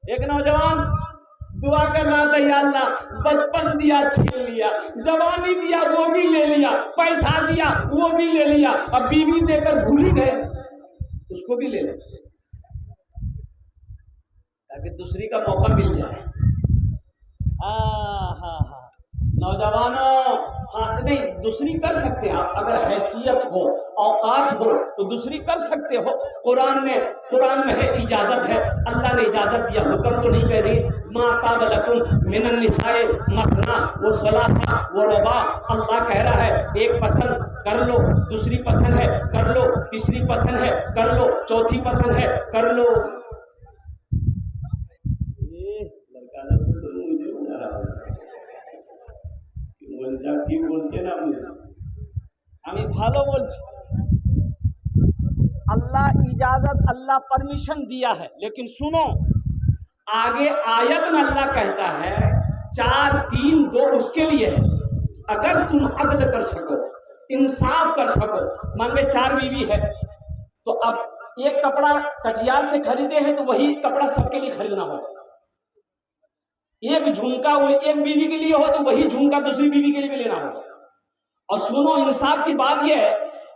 एक नौजवान दुआ कर रहा था, या अल्लाह बचपन दिया छीन लिया, जवानी दिया वो भी ले लिया, पैसा दिया वो भी ले लिया, अब बीवी देकर भूल ही गए, उसको भी ले ले ताकि दूसरी का मौका मिल जाए। हाँ, नौजवानों, हाँ नहीं, दूसरी कर सकते हैं आप, अगर हैसियत हो, औकात हो तो दूसरी कर सकते हो। कुरान में है, इजाजत है, अल्लाह ने इजाजत दिया, हुक्म तो नहीं कह रही। मा ताबलकुम मिनन निसाए मसना व सलासा व रुबा, अल्लाह कह रहा है एक पसंद कर लो, दूसरी पसंद है कर लो, तीसरी पसंद है कर लो, चौथी पसंद है कर लो। কি বলছেন আপনি? আমি ভালো বলছি। अल्लाह इजाजत, अल्लाह परमिशन दिया है, लेकिन सुनो आगे आयत में अल्लाह कहता है 4 3 2 उसके लिए है। अगर तुम अदल कर सको, इंसाफ कर सको, मान लो 4 बीवी है तो अब एक कपड़ा कटियार से खरीदे हैं तो वही कपड़ा सबके लिए खरीदना होगा। एक झुमका वो एक बीवी के लिए हो तो वही झुमका दूसरी बीवी के लिए भी लेना होगा। और सुनो, इंसाफ की बात यह है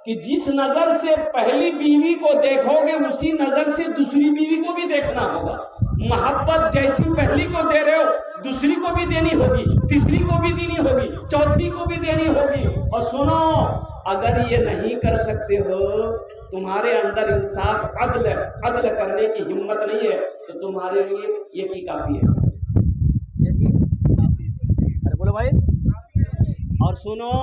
कि जिस नजर से पहली बीवी को देखोगे उसी नजर से दूसरी बीवी को भी देखना होगा। मोहब्बत जैसी पहली को दे रहे हो दूसरी को भी देनी होगी, तीसरी को भी देनी होगी, चौथी को भी देनी होगी। और सुनो, अगर ये नहीं कर सकते हो, तुम्हारे अंदर इंसाफ अदल करने की हिम्मत नहीं है, तो तुम्हारे लिए ये की काफी है। अरे बोलो भाई। और सुनो,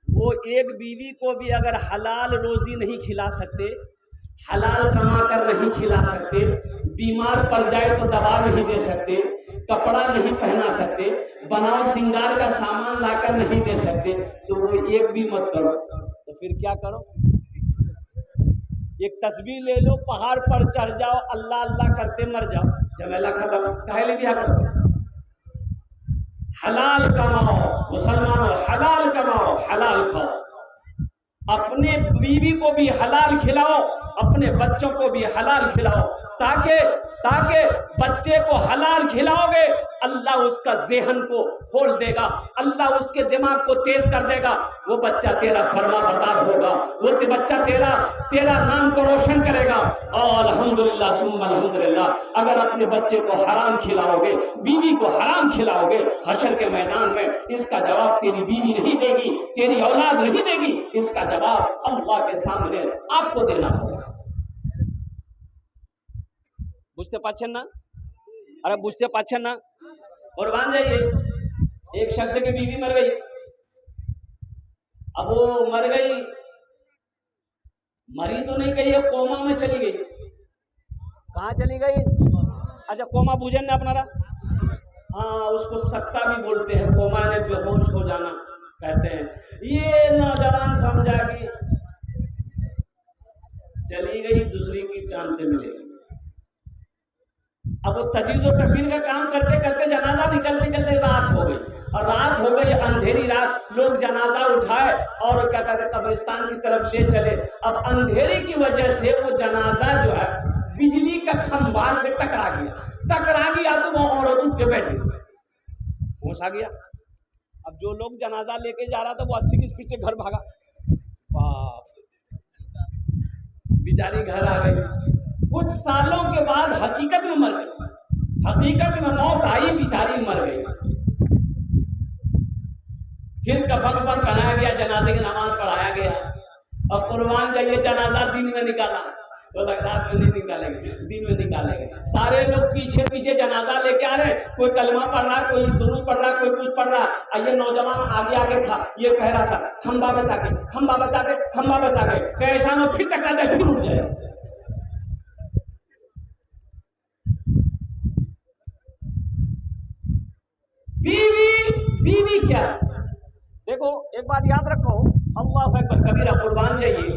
वो एक बीवी को भी अगर हलाल रोजी नहीं खिला सकते, हलाल कमा कर नहीं खिला सकते, बीमार पड़ जाए तो दवा नहीं दे सकते, कपड़ा नहीं पहना सकते, बनाओ सिंगार का सामान लाकर नहीं दे सकते, तो वो एक भी मत करो। तो फिर क्या करो? एक तस्बीह ले लो, पहाड़ पर चढ़ जाओ, अल्लाह अल्लाह करते मर जाओ, झमेला खत्म। काहे लिए बियाह करो? हलाल कमाओ मुसलमानों, हलाल कमाओ, हलाल खाओ, अपने बीवी को भी हलाल खिलाओ, अपने बच्चों को भी हलाल खिलाओ, ताकि बच्चे को हलाल खिलाओगे, अल्लाह उसका ज़हन को खोल देगा, अल्लाह उसके दिमाग को तेज कर देगा, वो बच्चा तेरा फर्माबरदार होगा, वो बच्चा तेरा नाम को रोशन करेगा। और अल्हम्दुलिल्लाह सुम्मा अल्हम्दुलिल्लाह, अगर अपने बच्चे को हराम खिलाओगे, बीवी को हराम खिलाओगे, हशर के मैदान में इसका जवाब तेरी बीवी नहीं देगी, तेरी औलाद नहीं देगी, इसका जवाब अल्लाह के सामने आपको देना होगा। বুঝতে পারছেন না? अरे বুঝতে পারছেন না? कुर्बान जाइए, एक शख्स की बीवी मर गई, अब वो मर गई, मरी तो नहीं गई, कोमा में चली गई। कहाँ चली गई? अच्छा, कोमा बुझेन ना अपनारा, हाँ उसको सत्ता भी बोलते हैं, कोमा ने बेहोश हो जाना कहते हैं। ये नौजवान समझा कि चली गई, दूसरी की चांद से मिलेगी। अब वो तजीज़ और तकबीर का काम करते करते जनाजा निकलते निकलते रात हो गई, और रात हो गई, अंधेरी रात, लोग जनाजा उठाए और क्या कहते कब्रिस्तान की तरफ ले चले। अब अंधेरे की वजह से वो जनाजा जो है बिजली का खंभा से टकरा गया तो वो औरत उठ के बैठी, होश आ गया। अब जो लोग जनाजा लेके जा रहा था वो 80 की स्पीड से घर भागा, बेचारी घर आ गई। कुछ सालों के बाद हकीकत में मर गई, हकीकत में मौत आई, बेचारी मर गई। फिर कफन पर पहनाया गया, जनाजे की नमाज पढ़ाया गया, और कुर्बान जाइए जनाजा दिन में निकाला, तो रात में नहीं निकालेंगे, दिन में निकालेंगे। सारे लोग पीछे पीछे जनाजा लेके आ रहे, कोई कलमा पढ़ रहा, कोई दुरूद पढ़ रहा, कोई कुछ पढ़ रहा। ये नौजवान आगे आगे था, ये कह रहा था खंबा बचा के, खंबा बचा के, खंबा बचा के, कैसा नो फिर टकरा जाए, फिर उठ जाए। बीवी क्या है? देखो एक बात याद रखो, अल्लाह अकबर कबीरा, कुर्बान जाइए।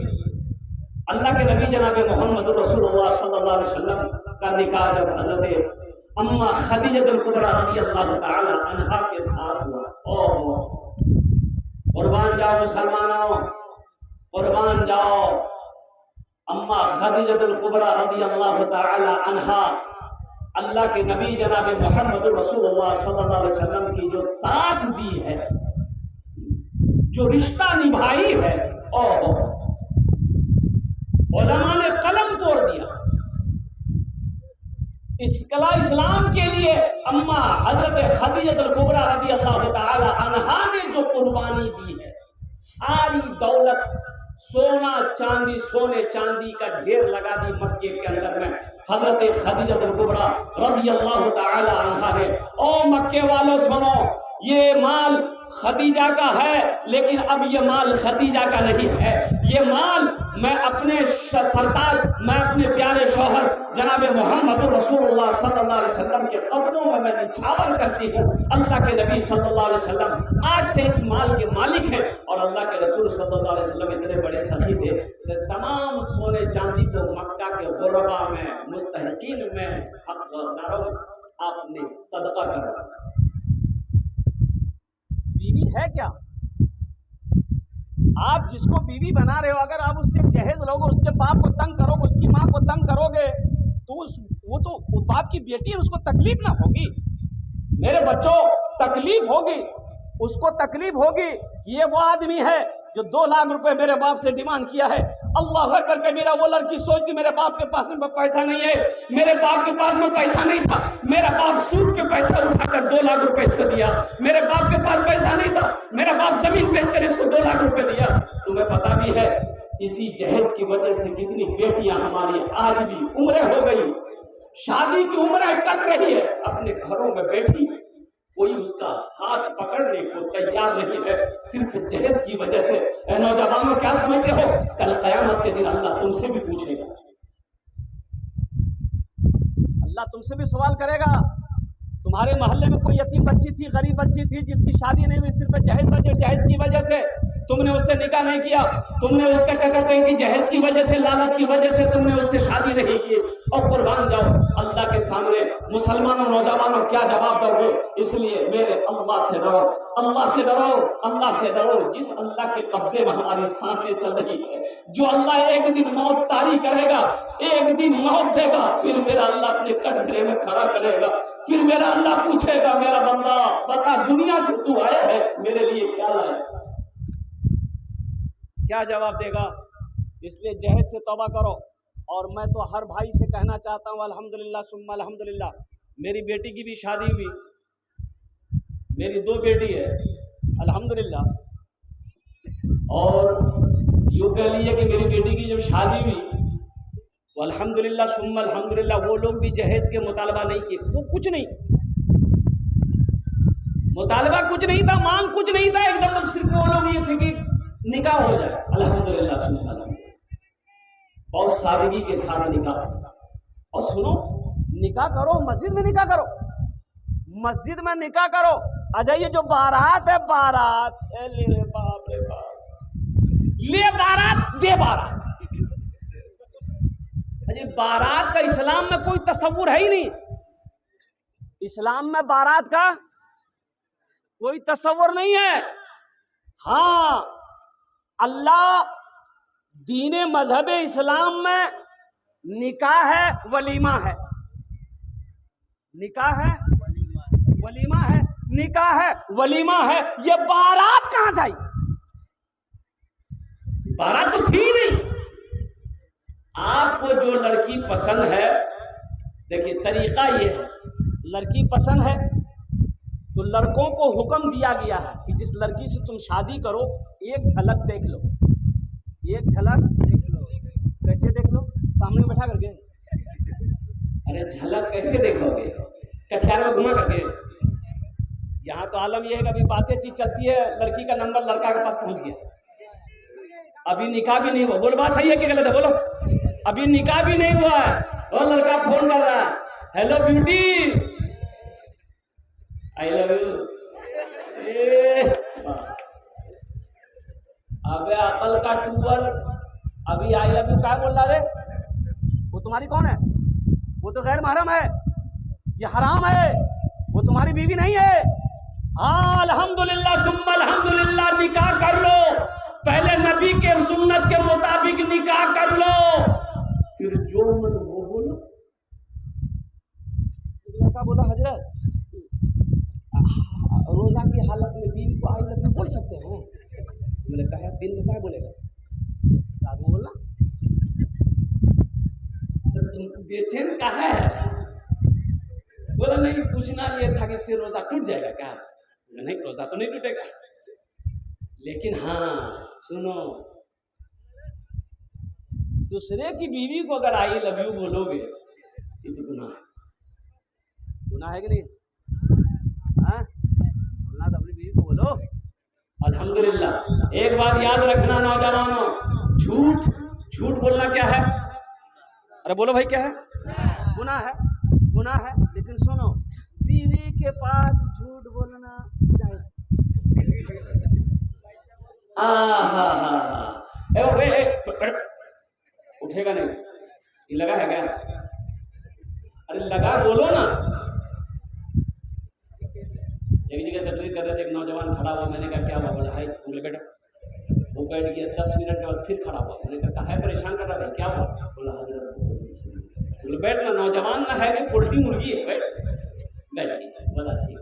अल्लाह के नबी जनाब मोहम्मद रसूलुल्लाह सल्लल्लाहु अलैहि वसल्लम का निकाह जब हजरत अम्मा खदीजतुल कुबरा रज़ियल्लाहु ताला अन्हा के साथ हुआ, ओ कुर्बान जाओ मुसलमानों, कुर्बान जाओ। अम्मा खदीजतुल कुबरा रज़ियल्लाहु ताला अन्हा अल्लाह के नबी जनाब मोहम्मद रसूलुल्लाह सल्लल्लाहु अलैहि वसल्लम की जो साथ दी है, जो रिश्ता निभाई है, और उलमा ने कलम तोड़ दिया। इस्लाम के लिए अम्मा हजरत खदीजतुल कुबरा रज़ी अल्लाह तआला अन्हा ने जो कुर्बानी दी है, सारी दौलत सोना चांदी, सोने चांदी का ढेर लगा दी मक्के के अंदर में हजरत खदीजतुल कुबरा रज़ी अल्लाह तआला अन्हा ने। ओ मक्के वालों सुनो, ये माल खदीजा का है, लेकिन अब ये माल खदीजा का नहीं है। ये माल मैं अपने सरताज, मैं अपने प्यारे शौहर जनाब मोहम्मद रसूलुल्लाह सल्लल्लाहु अलैहि वसल्लम के कदमों में मैं निछावर करती हूँ। अल्लाह के नबी सल्लल्लाहु अलैहि वसल्लम आज से इस माल के मालिक हैं, और अल्लाह के रसूल सल्लल्लाहु अलैहि वसल्लम इतने बड़े सखी थे, तमाम सोने चांदी तो मक्का के गुरबा में, मुस्तहिकीन में, हक़दारों आपने सदका करा। बीवी है क्या? आप जिसको बीवी बना रहे हो, अगर आप उससे जहेज लोगे, उसके बाप को तंग करोगे, उसकी माँ को तंग करोगे, तो वो तो बाप की बेटी है, उसको तकलीफ ना होगी? मेरे बच्चों, तकलीफ होगी, उसको तकलीफ होगी। ये वो आदमी है जो 2 लाख रुपए मेरे बाप से डिमांड किया है। अल्लाह अकबर कबीरा। वो लड़की सोचती मेरे बाप के पास में पैसा नहीं है, मेरे बाप के पास में पैसा नहीं था, मेरा बाप सूद के पैसा उठाकर 2 लाख रुपए इसको दिया, मेरे बाप के पास पैसा नहीं था, मेरा बाप जमीन बेचकर इसको 2 लाख रुपए दिया। तुम्हें पता भी है इसी जहेज की वजह से कितनी बेटियां हमारी आज भी उम्र हो गई, शादी की उम्र कट रही है, अपने घरों में बैठी, कोई उसका हाथ पकड़ने को तैयार नहीं है, सिर्फ जहेज की वजह से। नौजवानों, क्या समझते हो? कल कयामत के दिन अल्लाह तुमसे भी पूछेगा, अल्लाह तुमसे भी सवाल करेगा। तुम्हारे मोहल्ले में कोई यतीम बच्ची थी, गरीब बच्ची थी, जिसकी शादी नहीं हुई, सिर्फ जहेज की वजह से तुमने उससे निकाह नहीं किया, तुमने उसका क्या कहते हैं कि जहेज की वजह से, लालच की वजह से तुमने उससे शादी नहीं की, और कुर्बान जाओ अल्लाह के सामने। मुसलमानों, नौजवानों, क्या जवाब दोगे? इसलिए मेरे अल्लाह से डरो, अल्लाह से डरो, अल्लाह से डरो, जिस अल्लाह के कब्जे में हमारी सांसें चल रही है, जो अल्लाह एक दिन मौत तारी करेगा, एक दिन मौत देगा, फिर मेरा अल्लाह अपने कटघरे में खड़ा करेगा, फिर मेरा अल्लाह पूछेगा, मेरा बंदा बता दुनिया से तू आया है, मेरे लिए क्या लाया? क्या जवाब देगा? इसलिए जहेज से तौबा करो। और मैं तो हर भाई से कहना चाहता हूँ, अल्हम्दुलिल्लाह सुम्मा अल्हम्दुलिल्लाह, मेरी बेटी की भी शादी हुई, मेरी 2 बेटी है अल्हम्दुलिल्लाह, और यूँ कह लीजिए कि मेरी बेटी की जब शादी हुई तो अल्हम्दुलिल्लाह सुम्मा अल्हम्दुलिल्लाह वो लोग भी जहेज के मुतालबा नहीं किए, वो कुछ नहीं, मुतालबा कुछ नहीं था, मांग कुछ नहीं था, एकदम सिर्फ वो लोग ये थे कि निकाह हो जाए। अल्हम्दुलिल्लाह सुम्मा अल्हम्दुलिल्लाह, बहुत सादगी के साथ निकाह। और सुनो, निकाह करो, मस्जिद में निकाह करो, मस्जिद में निकाह करो। अच्छा, ये जो बारात है, बारात ले बाप रे बाप, ले बारात दे बारात। अरे बारात का इस्लाम में कोई तस्वुर है ही नहीं, इस्लाम में बारात का कोई तस्वुर नहीं है। हाँ, अल्लाह दीने मजहब इस्लाम में निकाह है, वलीमा है, निकाह है, वलीमा है, निकाह है, वलीमा है, ये बारात कहां से आई? बारात तो थी नहीं। आपको जो लड़की पसंद है, देखिए तरीका ये है, लड़की पसंद है तो लड़कों को हुक्म दिया गया है कि जिस लड़की से तुम शादी करो, एक झलक देख लो, एक झलक देख लो। कैसे देख लो? सामने बैठा करके। अरे झलक कैसे देखोगे? कटियार में घुमा करके। यहाँ तो आलम यह है कि अभी बातें चीज चलती है, लड़की का नंबर लड़का के पास पहुंच गया, अभी निकाह भी नहीं हुआ। बोलो बात सही है कि गलत है? बोलो, अभी निकाह भी नहीं हुआ है और लड़का फोन कर रहा है, hello beauty, I love you. अबे अकल का टूवर, अभी आई लव यू क्या बोल रहा है? वो तुम्हारी कौन है? वो तो गैर महरम है, ये हराम है, वो तुम्हारी बीवी नहीं है। हाँ, अल्हम्दुलिल्लाह सुम्मा अल्हम्दुलिल्लाह, निकाह कर लो, पहले नबी के सुन्नत के मुताबिक निकाह कर लो, फिर जो मन वो बोलो। कहा बोला हजरत रोजा की हालत में बीवी को आई लव यू बोल सकते हैं? मैंने कहा दिन में क्या बोलेगा, रात में बोलना। तो तुम बेचैन कहा है? बोला नहीं, पूछना ये था कि इससे रोजा टूट जाएगा क्या? नहीं, रोजा तो नहीं टूटेगा, लेकिन हाँ सुनो, दूसरे की बीवी को अगर आई लव यू बोलोगे ये तो गुनाह है। गुनाह है कि नहीं? हाँ, बोलना तो अपनी बीवी को बोलो। अल्हम्दुलिल्लाह। एक बात याद रखना नौजवानों, झूठ बोलना क्या है? अरे बोलो भाई, क्या है? गुनाह है, गुनाह है। लेकिन सुनो, बीवी के पास झूठ बोलना जायज। उठेगा नहीं, ये लगा है क्या? अरे लगा बोलो ना। एक जगह तकरीर कर रहे थे, एक नौजवान खड़ा हुआ, मैंने कहा क्या हुआ? बोला हाय, बोले बेटा। वो बैठ गया, 10 मिनट के बाद फिर खड़ा हुआ, मैंने कहा है परेशान कर रहा है, क्या हुआ? बोला हजरत। बोले बैठ ना, नौजवान ना है कि पोल्ट्री मुर्गी है, बैठ गया। बोला ठीक।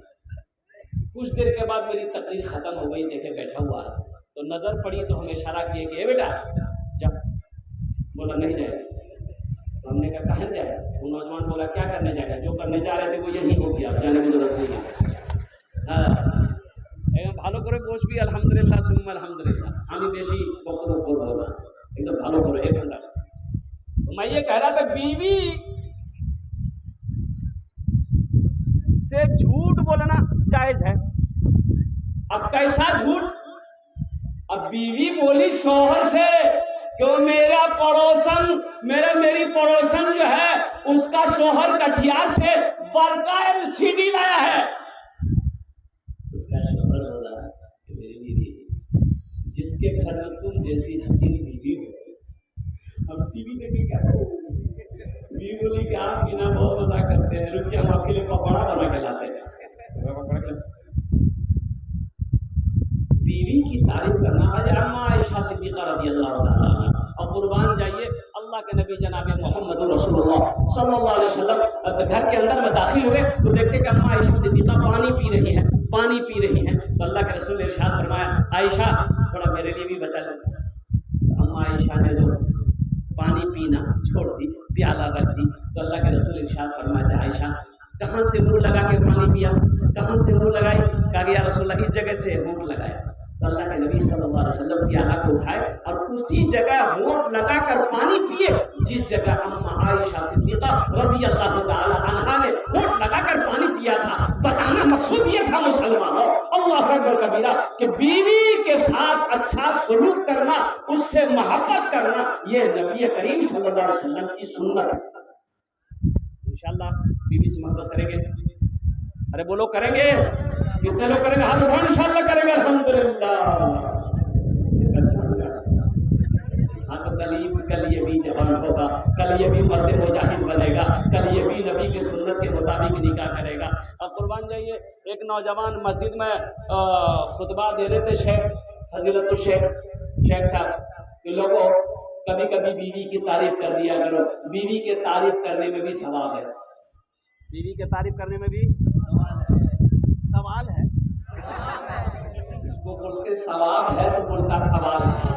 कुछ देर के बाद मेरी तकरीर खत्म हो गई, देखे बैठा हुआ तो नजर पड़ी, तो हमें इशारा किए कि ए बेटा जा। बोला नहीं जाएगा। तो हमने कहा कहाँ जाए? तो नौजवान बोला क्या करने जाएगा? जो करने जा रहे थे वो यही हो गया, जाने की जरूरत नहीं है। ভালো করে বসবি, আলহামদুলিল্লাহ সুম্মা আলহামদুলিল্লাহ। আমি বেশি বক্তব্য করবো না, एकदम ভালো করে 1 घंटा। तो मैं ये कह रहा था, बीवी से झूठ बोलना जायज है। अब कैसा झूठ? अब बीवी बोली शौहर से कि वो मेरी पड़ोसन जो है उसका शौहर कटिहार से बड़का LCD लाया है। उसका शौहर बोला कि मेरी बीवी, जिसके घर में तुम जैसी हसीन बीवी हो, हम टीवी देख के क्या करें? बीवी बोली कि आप बिना बहुत मजा करते हैं, रुकिए हम आपके लिए पकौड़ा बना के लाते हैं। बीवी की तारीफ करना। आज अम्मा आयशा सिद्दीक़ा रज़ियल्लाहु ताला अन्हा, और कुर्बान जाइए अल्लाह के नबी जनाब मोहम्मद रसूलुल्लाह सल्लल्लाहु अलैहि वसल्लम घर के अंदर में दाखिल हुए तो देखते कि अम्मा आयशा सिद्दीक़ा पानी पी रही हैं। तो अल्लाह के रसूल ने इरशाद फरमाया, आयशा थोड़ा मेरे लिए भी बचा ले। अम्मा आयशा ने जो पानी पीना छोड़ दी, प्याला रख दी, तो अल्लाह के रसूल इरशाद फरमाते, आयशा कहाँ से मुंह लगा के पानी पिया? कहाँ से मुंह लगाई? कहा या रसूलल्लाह इस जगह से होंठ लगाया। तो अल्लाह के नबी सल्लल्लाहु अलैहि वसल्लम प्याला को उठाए और उसी जगह होंठ लगाकर पानी पिए जिस जगह अम्मा आयशा सिद्दीक़ा रज़ियल्लाहु ताला अन्हा ने होंठ लगाकर पानी पिया था। बताना मकसूद ये था मुसलमानों, अल्लाहु अकबर कबीरा, कि बीवी के साथ अच्छा सलूक करना, उससे मोहब्बत करना, ये नबी करीम सल्लल्लाहु अलैहि वसल्लम की सुन्नत है। इंशाअल्लाह बीवी से मोहब्बत करेंगे। अरे बोलो करेंगे? कितने लोग करेंगे? हाथ उठाओ, इंशाअल्लाह करेंगे। अल्हम्दुलिल्लाह। हाँ, तो कल ये भी जवान होगा, कल ये भी मर्द मुजाहिद बनेगा, कल ये भी नबी की सुन्नत के मुताबिक निकाह करेगा। अब कुर्बान जाइए, एक नौजवान मस्जिद में खुतबा दे रहे थे, शेख साहब। लोगों कभी कभी बीवी की तारीफ कर दिया करो, बीवी के तारीफ करने में भी सवाब है। बीवी के तारीफ करने में भी सवाल है। इसको बोलते सवाब है तो बोलता सवाल है।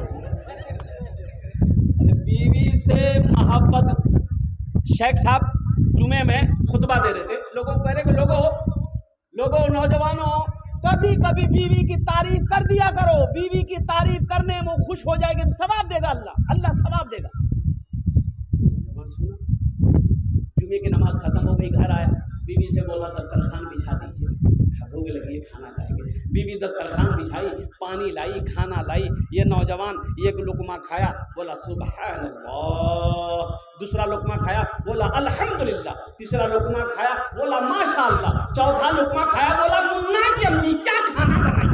बीवी से मोहब्बत। शेख साहब जुमे में खुतबा दे रहे थे, लोगों को कह रहे कि लोगों नौजवानों, कभी कभी बीवी की तारीफ कर दिया करो, बीवी की तारीफ करने में खुश हो जाएगी तो सवाब देगा अल्लाह सवाब देगा। जुमे की नमाज खत्म हो गई, घर आया, बीवी से बोला दस्तरखान बिछा दीजिए, भूख लगी है खाना खाएंगे। बीवी दस्तरखान बिछाई, पानी लाई, खाना लाई। ये नौजवान एक लुकमा खाया, बोला सुभान अल्लाह। दूसरा लुकमा खाया, बोला अल्हम्दुलिल्लाह। तीसरा लुकमा खाया, बोला माशाअल्लाह। चौथा लुकमा खाया, बोला मुन्ना की अम्मी क्या खाना बनाई,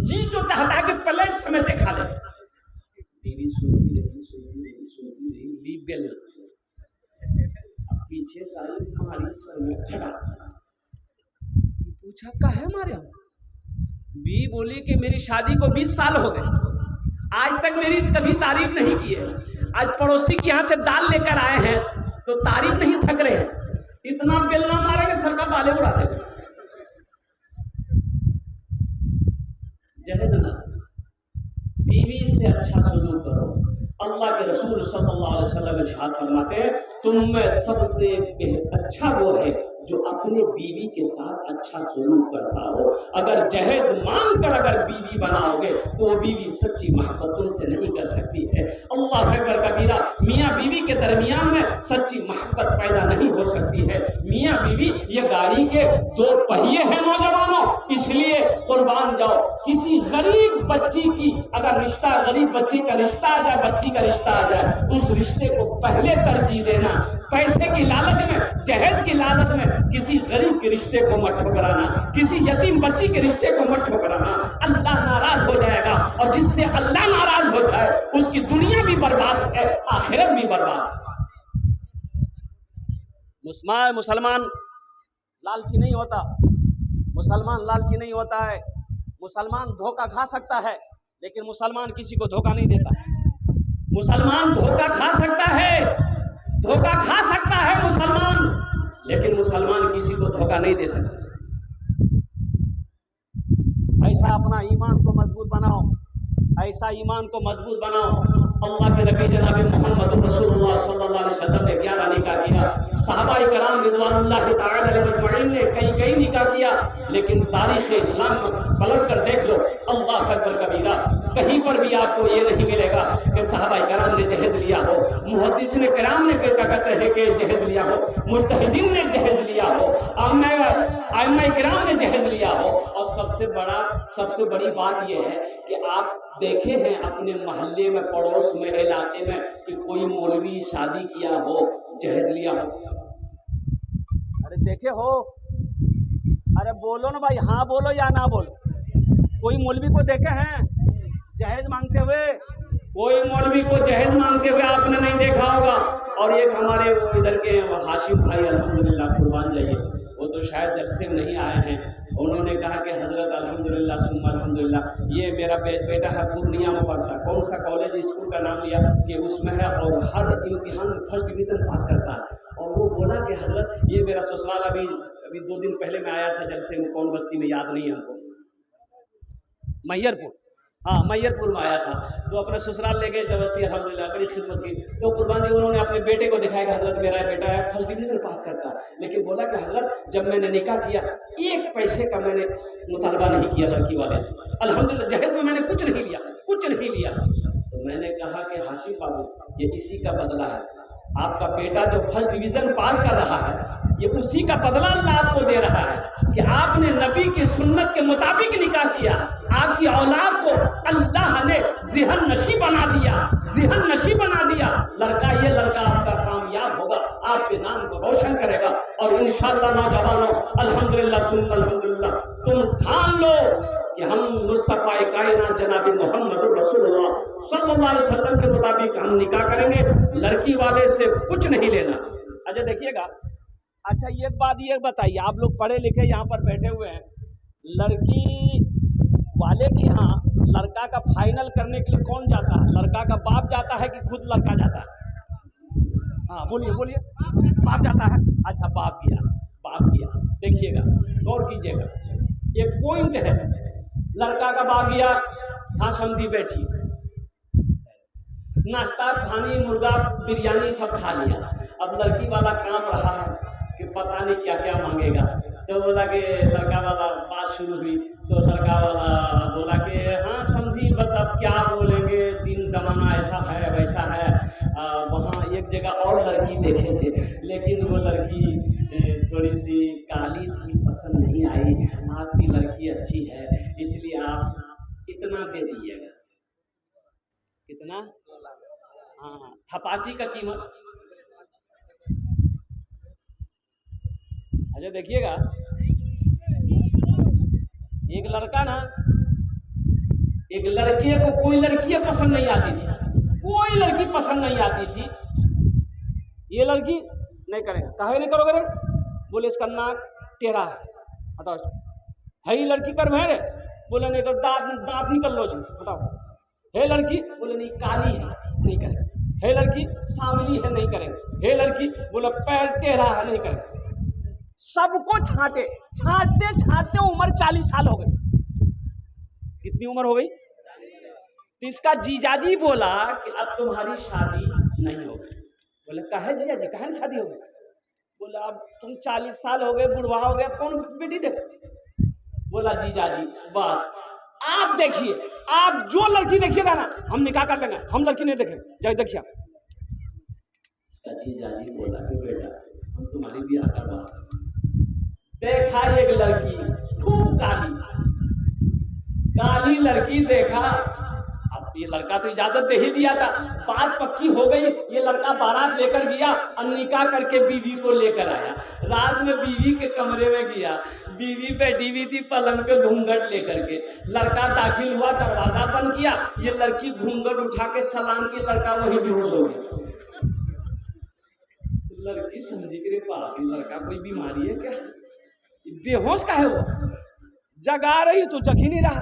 जी जो चाहता के प्लेट समेत खा ले। बीवी सुनती रही, लीप गई। पीछे सारी हमारी सर में खड़ा पूछा काहे मारे हो? बी बोली कि मेरी शादी को 20 साल हो गए, आज तक मेरी कभी तारीफ नहीं की है। आज पड़ोसी के यहाँ से दाल लेकर आए हैं तो तारीफ नहीं थक रहे हैं, इतना बेलना मारेंगे सर का बाले उड़ा देगा। जहेज ना, बीवी से अच्छा सलूक करो। अल्लाह के रसूल सल्लल्लाहु अलैहि वसल्लम इरशाद फरमाते हैं, तुम में सबसे अच्छा वो है जो अपने बीवी के साथ अच्छा सलूक करता हो। अगर जहेज मांग कर अगर बीवी बनाओगे तो वो बीवी सच्ची मोहब्बत उनसे नहीं कर सकती है। अल्लाह अकबर कबीरा, मियाँ बीवी के दरमियान में सच्ची मोहब्बत पैदा नहीं हो सकती है। मियाँ बीवी ये गाड़ी के दो पहिए हैं नौजवानों, इसलिए कुर्बान जाओ। किसी गरीब बच्ची की अगर रिश्ता, गरीब बच्ची का रिश्ता आ जाए, बच्ची का रिश्ता आ जाए, उस रिश्ते को पहले तरजीह देना। पैसे की लालच में, जहेज की लालच में किसी गरीब के रिश्ते को मत ठुकराना, किसी यतीम बच्ची के रिश्ते को मत ठुकराना। अल्लाह नाराज हो जाएगा, और जिससे अल्लाह नाराज हो जाए उसकी दुनिया भी बर्बाद है, आखिरत भी बर्बाद। मुसलमान लालची नहीं होता, मुसलमान लालची नहीं होता है। मुसलमान धोखा खा सकता है, लेकिन मुसलमान किसी को धोखा नहीं देता। मुसलमान धोखा खा सकता है, धोखा खा सकता है मुसलमान, लेकिन मुसलमान किसी को धोखा नहीं दे सकता। ऐसा अपना ईमान को मजबूत बनाओ, ऐसा ईमान को मजबूत बनाओ। अल्लाह के नबी जनाब मोहम्मद रसूलुल्लाह सल्लल्लाहु अलैहि वसल्लम ने 11 निकाह किया। सहाबाए कराम रिज़वानुल्लाह तआला अलैहिम अजमईन ने कई निकाह किया, लेकिन तारीख़ इस्लाम में पलट कर देख लो, अल्लाह अकबर कबीरा, कहीं पर भी आपको ये नहीं मिलेगा कि सहाबाए कराम ने जहेज लिया हो, मुहद्दिसीन कराम ने क्या कहते हैं कि जहेज लिया हो, मुज्तहिदीन ने जहेज लिया हो, आइम्मा कराम ने जहेज लिया हो। और सबसे बड़ी बात यह है कि आप देखे हैं अपने मोहल्ले में, पड़ोस में, इलाके में कि कोई मौलवी शादी किया हो, जहेज लिया हो? अरे देखे हो? अरे बोलो ना भाई, हाँ बोलो या ना बोलो। कोई मौलवी को देखे हैं जहेज मांगते हुए? कोई मौलवी को जहेज मांगते हुए आपने नहीं देखा होगा। और एक हमारे वो इधर के हाशिम भाई, अल्हम्दुलिल्लाह कुर्बान जाइए, वो तो शायद जलसे में नहीं आए हैं। उन्होंने कहा कि हजरत अल्हम्दुलिल्लाह सुम्मा अल्हम्दुलिल्लाह, ये मेरा बेटा है, पूर्णिया में पढ़ता, कौन सा कॉलेज स्कूल का नाम लिया कि उसमें है, और हर इम्तिहान में फर्स्ट डिवीज़न पास करता है। और वो बोला कि हजरत ये मेरा ससुराल अभी 2 दिन पहले मैं आया था जलसे में, कौन बस्ती में याद नहीं है हमको, मैयरपुर, हाँ मैयरपुर में आया था, तो अपने ससुराल ले गए जबरदस्ती, अल्हम्दुलिल्लाह बड़ी खिदमत की। तो कुर्बान जी उन्होंने अपने बेटे को दिखाया कि हजरत मेरा बेटा है, फर्स्ट डिवीज़न पास करता, लेकिन बोला कि हजरत जब मैंने निकाह किया 1 पैसे का मैंने मुतालबा नहीं किया लड़की वाले से, अल्हम्दुलिल्लाह जहेज में मैंने कुछ नहीं लिया, कुछ नहीं लिया। तो मैंने कहा कि हाशिम बाबू, ये इसी का बदला है। आपका बेटा जो फर्स्ट डिवीज़न पास कर रहा है, ये उसी का बदला अल्लाह आपको दे रहा है कि आपने नबी की सुन्नत के मुताबिक निकाह किया। आपकी औलाद को अल्लाह ने ज़िहन नशी बना दिया, ज़िहन नशी बना दिया। ये लड़का आपका कामयाब होगा, आपके नाम को रोशन करेगा। और इंशाअल्लाह नौजवानों, अल्हम्दुलिल्लाह सुन्नत अल्हम्दुलिल्लाह, तुम ठान लो कि हम मुस्तफ़ा कायनात जनाब मोहम्मद रसूलुल्लाह सल्लल्लाहु अलैहि वसल्लम के मुताबिक हम निकाह करेंगे, लड़की वाले से कुछ नहीं लेना। अच्छा देखिएगा, अच्छा एक बात ये बताइए, आप लोग पढ़े लिखे यहाँ पर बैठे हुए हैं, लड़की वाले के यहाँ लड़का का फाइनल करने के लिए कौन जाता है? लड़का का बाप जाता है कि खुद लड़का जाता है? हाँ बोलिए बोलिए, बाप जाता है। अच्छा बाप गया। देखिएगा, गौर कीजिएगा, एक पॉइंट है, लड़का का बाप गया, हाँ समझी बैठी, नाश्ता खानी, मुर्गा बिरयानी सब खा लिया। अब लड़की वाला काम रहा है कि पता नहीं क्या क्या मांगेगा। तो बोला कि लड़का वाला बात शुरू हुई, तो लड़का वाला बोला कि हाँ समझी, बस अब क्या बोलेंगे, दिन जमाना ऐसा है वैसा है। वहाँ एक जगह और लड़की देखे थे, लेकिन वो लड़की थोड़ी सी काली थी, पसंद नहीं आई। आपकी लड़की अच्छी है, इसलिए आप इतना दे दीजिएगा। कितना? हाँ, थपाची का कीमत। अच्छा देखिएगा, एक लड़का ना, एक लड़के को कोई लड़की पसंद नहीं आती थी, कोई लड़की पसंद नहीं आती थी। ये लड़की नहीं करेगा, कहे नहीं करोगे रे, बोले इसका नाक टेढ़ा है, हटाओ। है ये लड़की कर भैरे, बोले नहीं कर, दांत निकल लो जी, हटाओ। है लड़की, बोले नहीं काली है, नहीं करेंगे। है लड़की सांवली है, नहीं करेंगे। है लड़की, बोले पैर टेढ़ा है, नहीं करेंगे। सबको छांटे, छांटते छांटते उम्र 40 साल हो गई। कितनी उम्र हो गई? तो इसका जीजाजी बोला कि अब तुम्हारी शादी नहीं होगी। बोले काहे जीजाजी, काहे नहीं शादी होगी? बोला अब तुम 40 साल हो गए, बुढ़वा हो गए, कौन बेटी देखो? बोला जीजाजी बस आप देखिए, आप जो लड़की देखिएगा ना हम निकाह कर लेंगे, हम लड़की नहीं देखेंगे, जाए देखिए। इसका जीजाजी बोला कि बेटा हम तुम्हारी ब्याह करवा। देखा एक लड़की खूब काली, काली लड़की देखा। अब ये लड़का तो इजाजत दे ही दिया था, बात पक्की हो गई। ये लड़का बारात लेकर गया और निकाह करके बीवी को लेकर आया। रात में बीवी के कमरे में गया, बीवी बैठी हुई थी पलंग पे घूंघट लेकर के। लड़का दाखिल हुआ, दरवाजा बंद किया, ये लड़की घूंघट उठा के सलाम की, लड़का वही बेहोश हो गया। लड़की समझी कि रे बाप, ये लड़का कोई बीमारी है क्या? बेहोश का है वो, जगा रही तो जग ही नहीं रहा।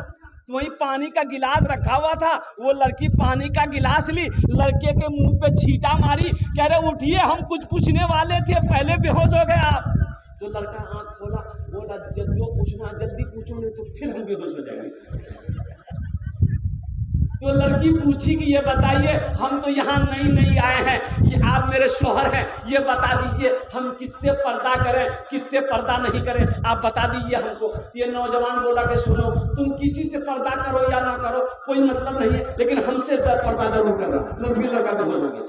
तो वहीं पानी का गिलास रखा हुआ था, वो लड़की पानी का गिलास ली, लड़के के मुंह पे छींटा मारी, कह रहे उठिए हम कुछ पूछने वाले थे, पहले बेहोश हो गए आप। तो लड़का आंख खोला, बोला जो पूछना जल्दी पूछो, नहीं तो फिर हम बेहोश हो जाएंगे। तो लड़की पूछी कि ये बताइए, हम तो यहाँ नई आए हैं, ये आप मेरे शौहर हैं, ये बता दीजिए हम किससे पर्दा करें, किससे पर्दा नहीं करें, आप बता दीजिए हमको। ये नौजवान बोला कि सुनो, तुम किसी से पर्दा करो या ना करो कोई मतलब नहीं है, लेकिन हमसे पर्दा जरूर करना। तो फिर लड़का बेहोश हो गया।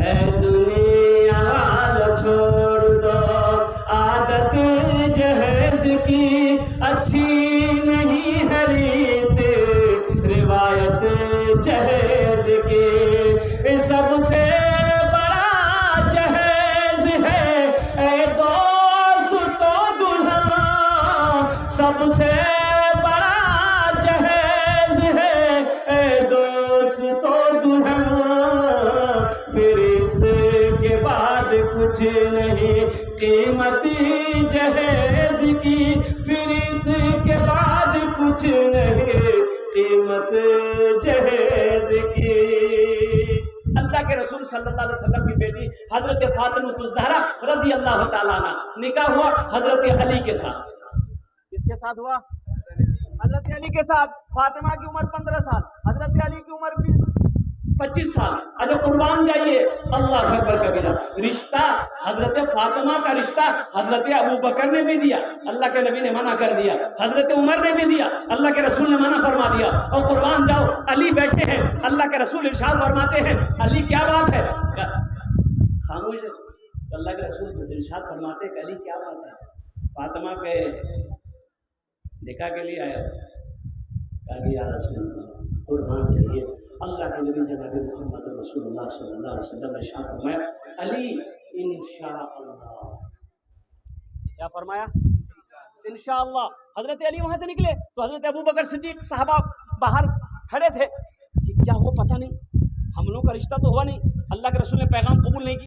ऐ दुनिया वालों छोड़ दो आदत जहेज की, अच्छी नहीं है रीत रिवायत जहेज की। सबसे बड़ा जहेज है ऐ दोस्तों दुल्हा, सबसे बड़ा जहेज है ऐ दोस्तों दुल्हा। फिर इसके बाद कुछ नहीं कीमती जहेज की, फिर इसके बाद कुछ नहीं कीमत जहेज की। अल्लाह के रसूल सल्लल्लाहु अलैहि वसल्लम की बेटी हजरत फातिमा ज़हरा रज़ी अल्लाह ताला अन्हा निकाह हुआ हजरत अली के साथ। किसके साथ हुआ? हजरत अली के साथ। फातिमा की उम्र 15 साल, हजरत अली की उम्र 25 साल। अच्छा कुर्बान जाइए, अल्लाह अकबर कबीरा। रिश्ता हजरत फातिमा का रिश्ता हजरत अबू बकर ने भी दिया, अल्लाह के नबी ने मना कर दिया। हजरत उमर ने भी दिया, अल्लाह के रसूल ने मना फरमा दिया। और कुर्बान जाओ, अली बैठे हैं, अल्लाह के रसूल इरशाद फरमाते हैं, अली क्या बात है? खामोश। अल्लाह के रसूल इरशाद फरमाते हैं, अली क्या बात है? फातिमा के निकाह के लिए आया। या रसूल कुर्बान चाहिए। अल्लाह के नबी जनाब मोहम्मद रसूलुल्लाह सल्लल्लाहु अलैहि वसल्लम ने इरशाद फरमाया, अली इंशाअल्लाह। क्या फरमाया? इंशाअल्लाह। हजरत अली वहां से निकले तो हजरत अबू बकर सिद्दीक साहबा बाहर खड़े थे कि क्या हुआ पता नहीं, हम लोग का रिश्ता तो हुआ नहीं, अल्लाह के रसूल ने पैगाम कबूल नहीं किया।